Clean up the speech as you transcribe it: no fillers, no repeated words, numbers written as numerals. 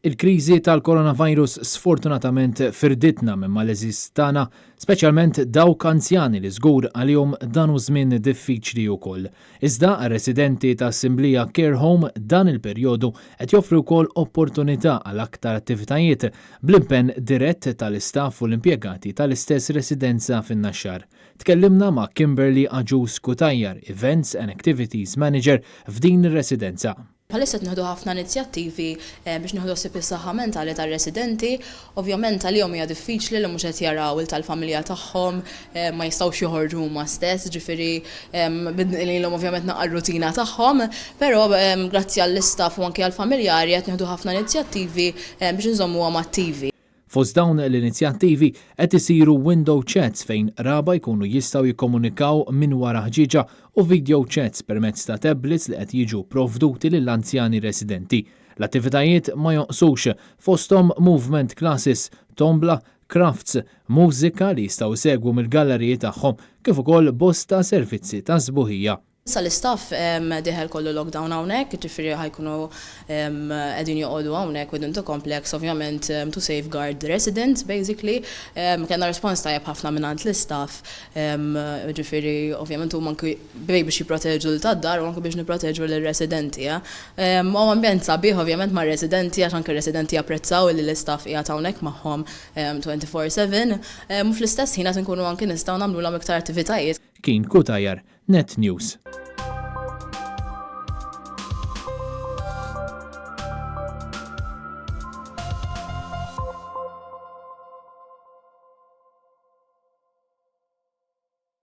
Il-kriżi tal-coronavirus sfortunatament firditna minn mal-eżis tagħna, speċjalment dawk anzjani li żgur għalihom dan hu żmien diffiċli wkoll. Iżda residenti ta' Assemblea Care Home dan il-perjodu qed joffru wkoll opportunità għal aktar attivitajiet bl-impenn dirett tal-istaff u l-impjegati tal-istess residenza fin-Naxxar. Tkellimna ma' Kimberly Aġus Kutajjar, Events and Activities Manager f'din ir-residenza. Bħalissa qed nieħdu ħafna inizjattivi biex nieħdu ħsieb is-saħħa mentali tar-residenti. Ovvjament għalihom hija diffiċli li mhux qed jaraw tal-familja tagħhom, ma jistgħux joħorġu huma stess, ġifieri ilhom ovvjament naqqa r-rutina tagħhom, però grazzi għall-istaff u anke għall-familjari qed nieħdu ħafna inizjattivi biex inżommuhom attivi. Fost dawn l-inizjattivi qed isiru window chats fejn raba jkunu jistgħu jikkomunikaw minn wara ħġieġa u video chats permezz ta' tablets li qed jiġu provduti lill-anzjani residenti. L-attivitajiet ma joqsux fosthom movement classes, tombla, crafts, mużika li jistgħu segwu mill-galleriji tagħhom kif ukoll bosta servizzi ta' sbuħija. Issa l-istaff diħel kollu lockdown hawnhekk, ġifieri ħajkunu qegħdin joqogħdu hawnhekk within the complex, ovvjament to safeguard the residents basically. Kellna respons tajjeb ħafna mingħand l-istaff, ġifieri ovvjament huma anke biex jipproteġu l-tad-dar u anke biex nipproteġu lir-residenti. U ambjent sabiħ ovvjament mar-residenti għax anke residenti japprezzaw li l-istaff qiegħed hawnhekk magħhom 24/7 u fl-istess ħin qed inkunu anke nistgħu nagħmluhom iktar attivitajiet. Kien Kutajjar, Net News.